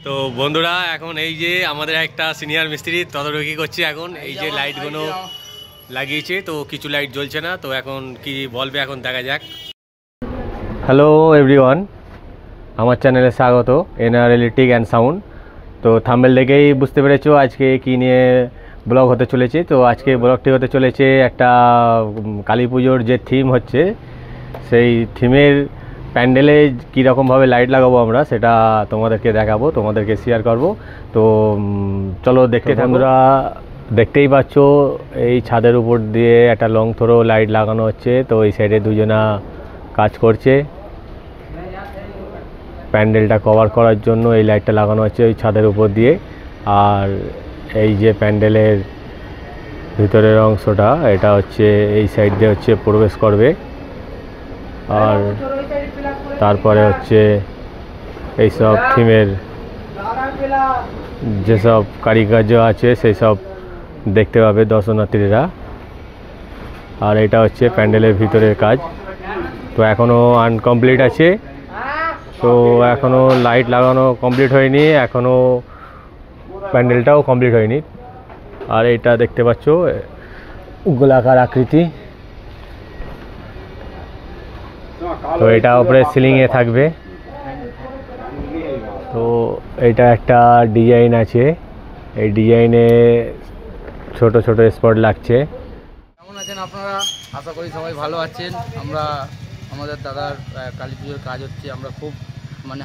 তো বন্ধুরা এখন এই যে আমাদের একটা সিনিয়র মিস্ত্রি তদারকি করছে। এখন এই যে লাইটগুলো লাগিয়েছে, তো কিছু লাইট জ্বলছে না, তো এখন কি বলবে এখন দেখা যাক। হ্যালো এভরিওয়ান, আমার চ্যানেলে স্বাগত, এনআরএল টেক অ্যান্ড সাউন্ড। তো থাম্বনেল দেখেই বুঝতে পেরেছো আজকে কি নিয়ে ব্লগ হতে চলেছে। তো আজকে ব্লগটি হতে চলেছে একটা কালী পুজোর যে থিম হচ্ছে সেই থিমের প্যান্ডেলে কীরকমভাবে লাইট লাগাবো আমরা সেটা তোমাদেরকে দেখাবো, তোমাদেরকে শেয়ার করব। তো চলো দেখতে থাকো। বন্ধুরা দেখতেই পাচ্ছ এই ছাদের উপর দিয়ে একটা লং থ্রো লাইট লাগানো হচ্ছে। তো এই সাইডে দুজনা কাজ করছে, প্যান্ডেলটা কভার করার জন্য এই লাইটটা লাগানো হচ্ছে ওই ছাদের উপর দিয়ে। আর এই যে প্যান্ডেলের ভিতরের অংশটা এটা হচ্ছে এই সাইড দিয়ে হচ্ছে প্রবেশ করবে। আর তারপরে হচ্ছে এইসব থিমের যেসব কারিকার্য আছে সেই সব দেখতে পাবে দর্শনার্থীরা। আর এটা হচ্ছে প্যান্ডেলের ভিতরের কাজ, তো এখনও আনকমপ্লিট আছে। তো এখনও লাইট লাগানো কমপ্লিট হয়নি, এখনও প্যান্ডেলটাও কমপ্লিট হয়নি। আর এটা দেখতে পাচ্ছ গোলাকার আকৃতি, তো এটা উপরে সিলিংয়ে থাকবে। তো এটা একটা ডিজাইন আছে, এই ডিজাইনে ছোট ছোট স্পট লাগছে। কেমন আছেন আপনারা? আশা করি সবাই ভালো আছেন। আমরা আমাদের দাদার কালী পুজোর কাজ হচ্ছে, আমরা খুব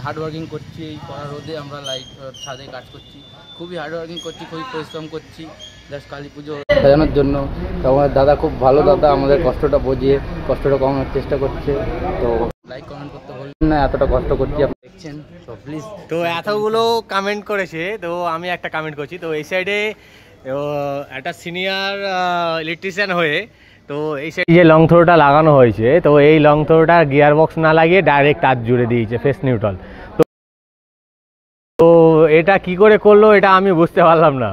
হার্ডওয়ার্কিং করছি। এই কড়া রোদে আমরা লাইট ছাদে কাজ করছি, খুবই হার্ডওয়ার্কিং করছি, খুবই পরিশ্রম করছি জাস্ট কালী পুজো সাজানোর জন্য। তো আমাদের দাদা খুব ভালো দাদা, আমাদের কষ্টটা বুঝিয়ে কষ্টটা কমানোর চেষ্টা করছে। তো লাইক কমেন্ট করতে বলবেন না, এতটা কষ্ট করছি আপনি দেখছেন, তো প্লিজ। তো এতগুলো কমেন্ট করেছে, তো আমি একটা কমেন্ট করছি। তো এই সাইডে একটা সিনিয়র ইলেকট্রিশিয়ান হয়ে তো এই সাইডে যে লং থ্রোটা লাগানো হয়েছে, তো এই লং থ্রোটা গিয়ার বক্স না লাগিয়ে ডাইরেক্ট তার জুড়ে দিয়েছে ফেস নিউট্রাল। তো এটা কি করে করলো এটা আমি বুঝতে পারলাম না।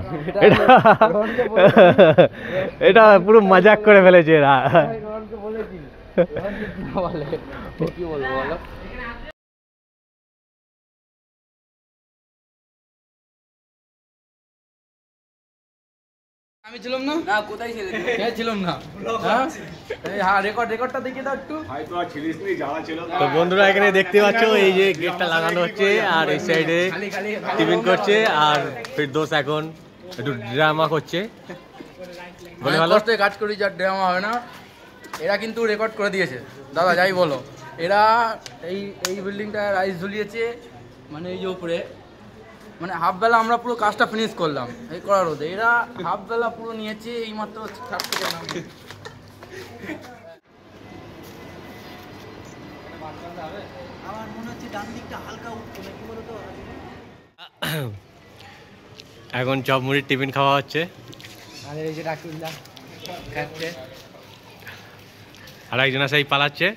এটা পুরো মজাক করে ফেলেছে এরা। কি বলবো বলো? আমি ছিলাম না, না কোথায় ছিলে? কে ছিলাম না? হ্যাঁ রেকর্ডটা দেখিয়ে দাও একটু। তো বন্ধুরা এখানে দেখতে পাচ্ছ এই যে গেটটা লাগানো হচ্ছে, আর এই সাইডে টিফিন করছে, আর ফিরদৌস এখন একটু ড্রামা করছে। বলে ভালো কষ্টে কাজ করি, যার ড্রামা হবে না। এরা কিন্তু রেকর্ড করে দিয়েছে দাদা, যাই বলো। এরা এই বিল্ডিংটা রাইস ঝুলিয়েছে, এই যে উপরে হাফ বেলা আমরা পুরো কাজটা ফিনিশ করলাম এই করা রোদে। এরা হাফ বেলা পুরো নিয়েছে এই মাত্র ছাড় থেকে আমার মনে হচ্ছে ডান দিকটা হালকা উঠছে না, কি বলতো? এখন চপ মুড়ির টিফিন খাওয়া হচ্ছে, আর এই যে রাকিবুল্লাহ খাচ্ছে, আর একজন সেই পালাচ্ছে।